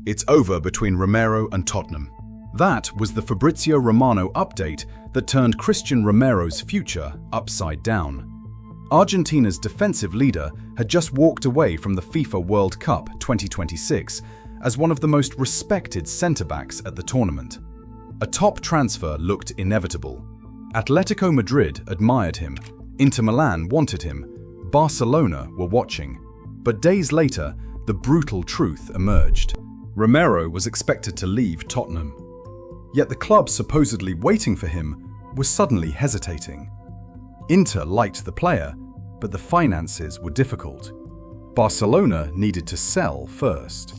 It's over between Romero and Tottenham. That was the Fabrizio Romano update that turned Cristian Romero's future upside down. Argentina's defensive leader had just walked away from the FIFA World Cup 2026 as one of the most respected centre-backs at the tournament. A top transfer looked inevitable. Atletico Madrid admired him, Inter Milan wanted him, Barcelona were watching. But days later, the brutal truth emerged. Romero was expected to leave Tottenham. Yet the club supposedly waiting for him was suddenly hesitating. Inter liked the player, but the finances were difficult. Barcelona needed to sell first.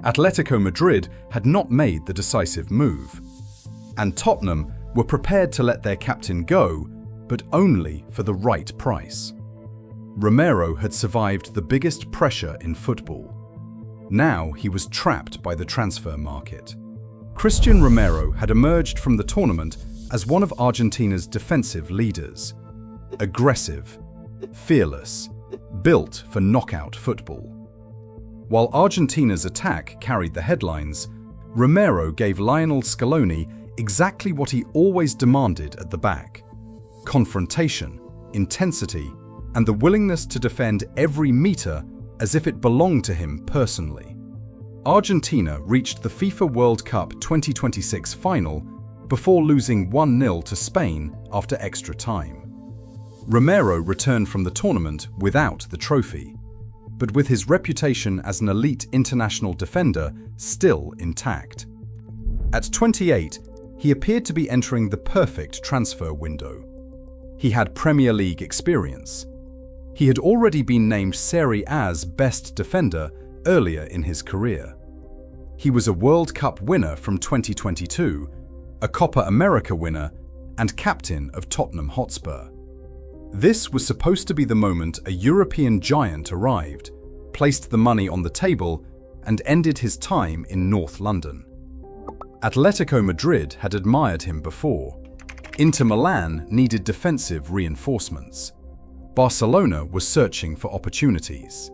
Atletico Madrid had not made the decisive move. And Tottenham were prepared to let their captain go, but only for the right price. Romero had survived the biggest pressure in football. Now he was trapped by the transfer market. Cristian Romero had emerged from the tournament as one of Argentina's defensive leaders. Aggressive, fearless, built for knockout football. While Argentina's attack carried the headlines, Romero gave Lionel Scaloni exactly what he always demanded at the back: confrontation, intensity, and the willingness to defend every meter as if it belonged to him personally. Argentina reached the FIFA World Cup 2026 final before losing 1-0 to Spain after extra time. Romero returned from the tournament without the trophy, but with his reputation as an elite international defender still intact. At 28, he appeared to be entering the perfect transfer window. He had Premier League experience. He had already been named Serie A's best defender earlier in his career. He was a World Cup winner from 2022, a Copa America winner, and captain of Tottenham Hotspur. This was supposed to be the moment a European giant arrived, placed the money on the table, and ended his time in North London. Atletico Madrid had admired him before. Inter Milan needed defensive reinforcements. Barcelona was searching for opportunities.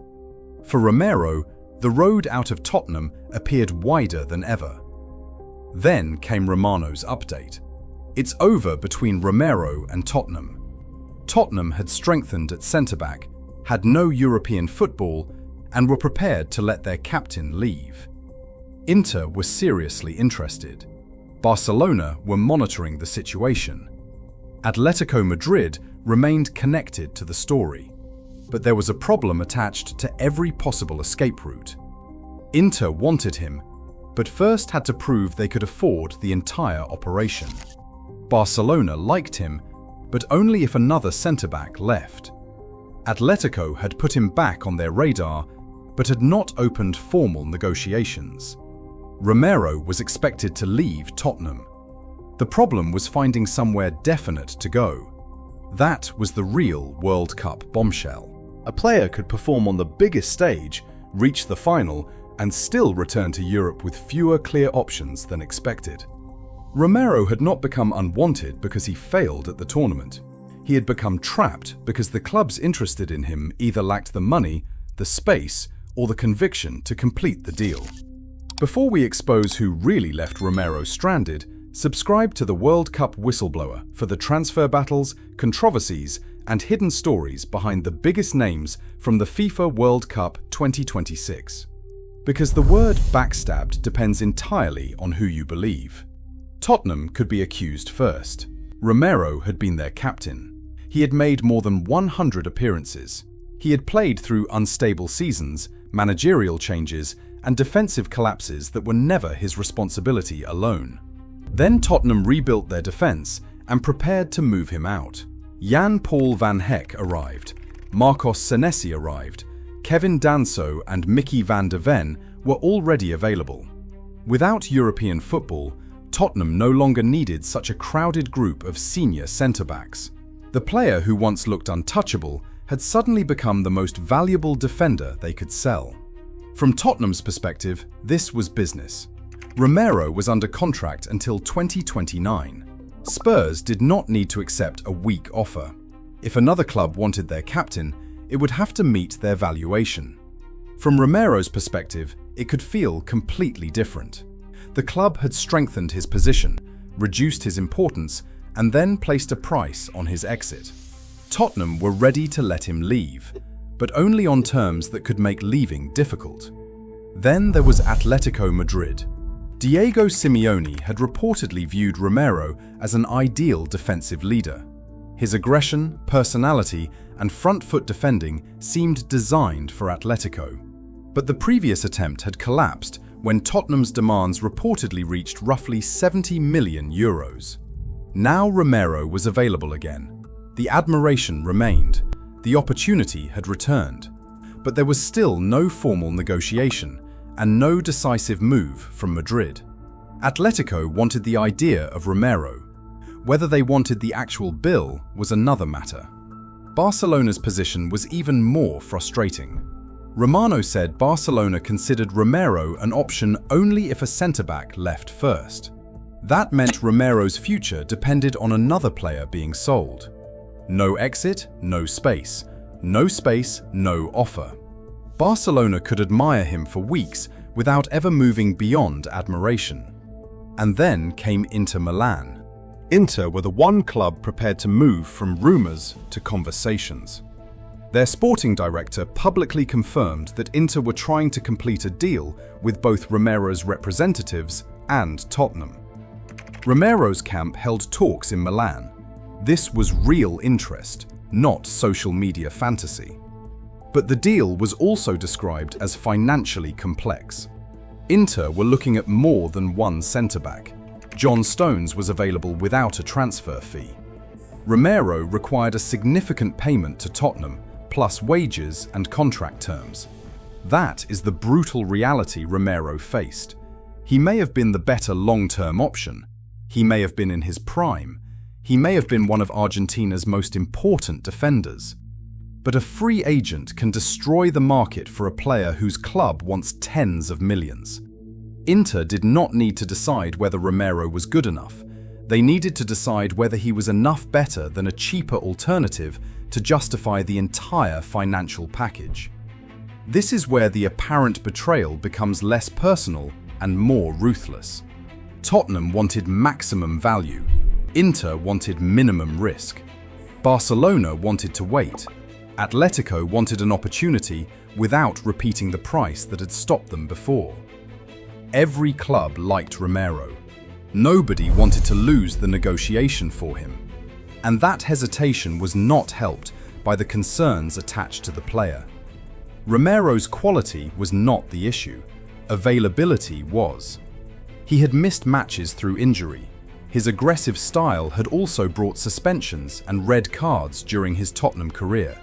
For Romero, the road out of Tottenham appeared wider than ever. Then came Romano's update. It's over between Romero and Tottenham. Tottenham had strengthened at centre-back, had no European football, and were prepared to let their captain leave. Inter was seriously interested. Barcelona were monitoring the situation. Atletico Madrid remained connected to the story, but there was a problem attached to every possible escape route. Inter wanted him, but first had to prove they could afford the entire operation. Barcelona liked him, but only if another centre-back left. Atletico had put him back on their radar, but had not opened formal negotiations. Romero was expected to leave Tottenham. The problem was finding somewhere definite to go. That was the real World Cup bombshell. A player could perform on the biggest stage, reach the final, and still return to Europe with fewer clear options than expected. Romero had not become unwanted because he failed at the tournament. He had become trapped because the clubs interested in him either lacked the money, the space, or the conviction to complete the deal. Before we expose who really left Romero stranded, subscribe to the World Cup Whistleblower for the transfer battles, controversies, and hidden stories behind the biggest names from the FIFA World Cup 2026. Because the word backstabbed depends entirely on who you believe. Tottenham could be accused first. Romero had been their captain. He had made more than 100 appearances. He had played through unstable seasons, managerial changes, and defensive collapses that were never his responsibility alone. Then Tottenham rebuilt their defence and prepared to move him out. Jan-Paul van Hecke arrived, Marcos Senesi arrived, Kevin Danso and Mickey van der Ven were already available. Without European football, Tottenham no longer needed such a crowded group of senior centre-backs. The player who once looked untouchable had suddenly become the most valuable defender they could sell. From Tottenham's perspective, this was business. Romero was under contract until 2029. Spurs did not need to accept a weak offer. If another club wanted their captain, it would have to meet their valuation. From Romero's perspective, it could feel completely different. The club had strengthened his position, reduced his importance, and then placed a price on his exit. Tottenham were ready to let him leave, but only on terms that could make leaving difficult. Then there was Atlético Madrid. Diego Simeone had reportedly viewed Romero as an ideal defensive leader. His aggression, personality, and front-foot defending seemed designed for Atletico. But the previous attempt had collapsed when Tottenham's demands reportedly reached roughly €70 million. Now Romero was available again. The admiration remained. The opportunity had returned. But there was still no formal negotiation and no decisive move from Madrid. Atletico wanted the idea of Romero. Whether they wanted the actual bill was another matter. Barcelona's position was even more frustrating. Romano said Barcelona considered Romero an option only if a centre-back left first. That meant Romero's future depended on another player being sold. No exit, no space. No space, no offer. Barcelona could admire him for weeks without ever moving beyond admiration. And then came Inter Milan. Inter were the one club prepared to move from rumours to conversations. Their sporting director publicly confirmed that Inter were trying to complete a deal with both Romero's representatives and Tottenham. Romero's camp held talks in Milan. This was real interest, not social media fantasy. But the deal was also described as financially complex. Inter were looking at more than one centre-back. John Stones was available without a transfer fee. Romero required a significant payment to Tottenham, plus wages and contract terms. That is the brutal reality Romero faced. He may have been the better long-term option. He may have been in his prime. He may have been one of Argentina's most important defenders. But a free agent can destroy the market for a player whose club wants tens of millions. Inter did not need to decide whether Romero was good enough. They needed to decide whether he was enough better than a cheaper alternative to justify the entire financial package. This is where the apparent betrayal becomes less personal and more ruthless. Tottenham wanted maximum value. Inter wanted minimum risk. Barcelona wanted to wait. Atletico wanted an opportunity without repeating the price that had stopped them before. Every club liked Romero. Nobody wanted to lose the negotiation for him. And that hesitation was not helped by the concerns attached to the player. Romero's quality was not the issue. Availability was. He had missed matches through injury. His aggressive style had also brought suspensions and red cards during his Tottenham career.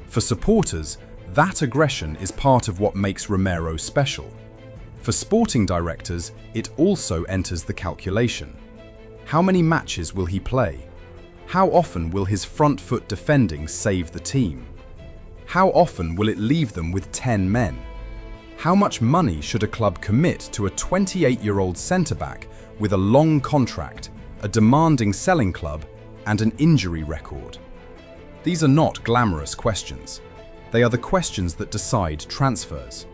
For supporters, that aggression is part of what makes Romero special. For sporting directors, it also enters the calculation. How many matches will he play? How often will his front foot defending save the team? How often will it leave them with 10 men? How much money should a club commit to a 28-year-old centre-back with a long contract, a demanding selling club, and an injury record? These are not glamorous questions. They are the questions that decide transfers.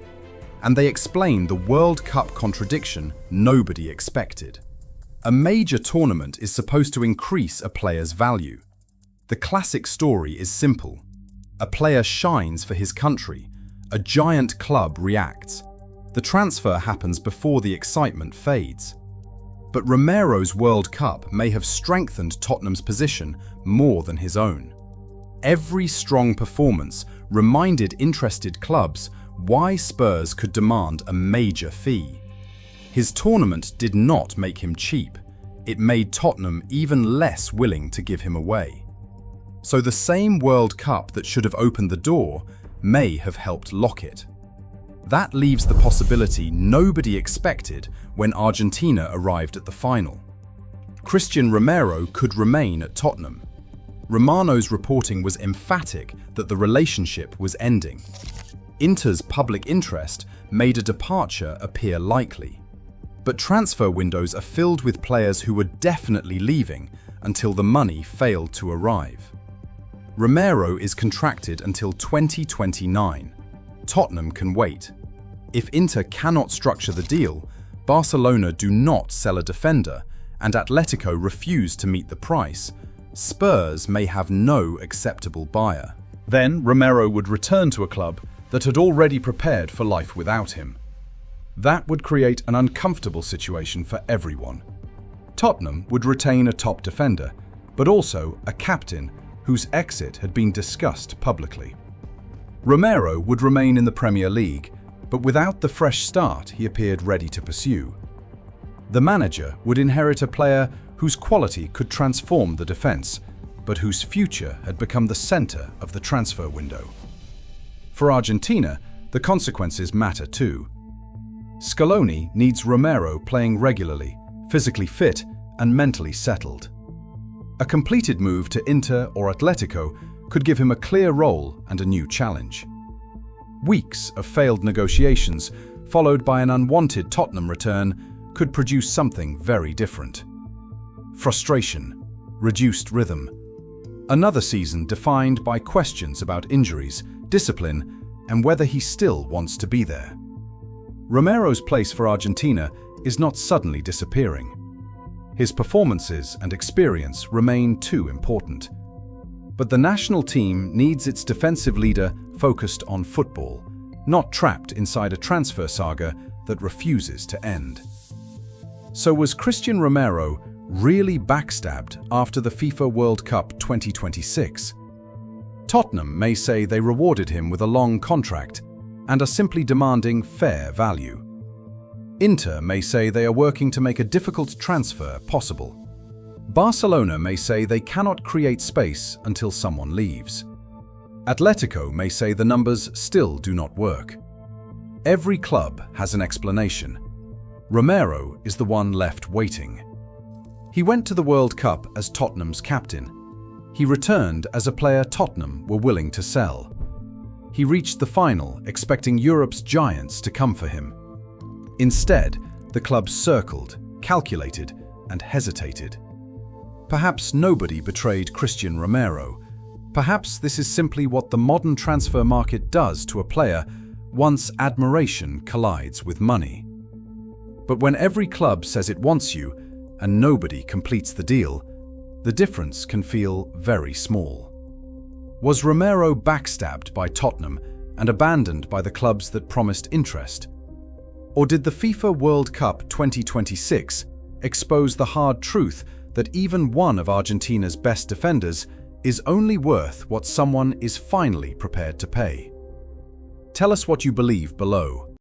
And they explain the World Cup contradiction nobody expected. A major tournament is supposed to increase a player's value. The classic story is simple. A player shines for his country. A giant club reacts. The transfer happens before the excitement fades. But Romero's World Cup may have strengthened Tottenham's position more than his own. Every strong performance reminded interested clubs why Spurs could demand a major fee. His tournament did not make him cheap. It made Tottenham even less willing to give him away. So the same World Cup that should have opened the door may have helped lock it. That leaves the possibility nobody expected when Argentina arrived at the final. Cristian Romero could remain at Tottenham. Romano's reporting was emphatic that the relationship was ending. Inter's public interest made a departure appear likely. But transfer windows are filled with players who were definitely leaving until the money failed to arrive. Romero is contracted until 2029. Tottenham can wait. If Inter cannot structure the deal, Barcelona do not sell a defender, and Atletico refuse to meet the price, Spurs may have no acceptable buyer. Then Romero would return to a club that had already prepared for life without him. That would create an uncomfortable situation for everyone. Tottenham would retain a top defender, but also a captain whose exit had been discussed publicly. Romero would remain in the Premier League, but without the fresh start he appeared ready to pursue. The manager would inherit a player whose quality could transform the defence, but whose future had become the centre of the transfer window. For Argentina, the consequences matter too. Scaloni needs Romero playing regularly, physically fit and mentally settled. A completed move to Inter or Atletico could give him a clear role and a new challenge. Weeks of failed negotiations, followed by an unwanted Tottenham return, could produce something very different. Frustration, reduced rhythm. Another season defined by questions about injuries, discipline, and whether he still wants to be there. Romero's place for Argentina is not suddenly disappearing. His performances and experience remain too important. But the national team needs its defensive leader focused on football, not trapped inside a transfer saga that refuses to end. So was Cristian Romero really backstabbed after the FIFA World Cup 2026? Tottenham may say they rewarded him with a long contract and are simply demanding fair value. Inter may say they are working to make a difficult transfer possible. Barcelona may say they cannot create space until someone leaves. Atletico may say the numbers still do not work. Every club has an explanation. Romero is the one left waiting. He went to the World Cup as Tottenham's captain. He returned as a player Tottenham were willing to sell. He reached the final expecting Europe's giants to come for him. Instead, the club circled, calculated, and hesitated. Perhaps nobody betrayed Cristian Romero. Perhaps this is simply what the modern transfer market does to a player once admiration collides with money. But when every club says it wants you and nobody completes the deal, the difference can feel very small. Was Romero backstabbed by Tottenham and abandoned by the clubs that promised interest? Or did the FIFA World Cup 2026 expose the hard truth that even one of Argentina's best defenders is only worth what someone is finally prepared to pay? Tell us what you believe below.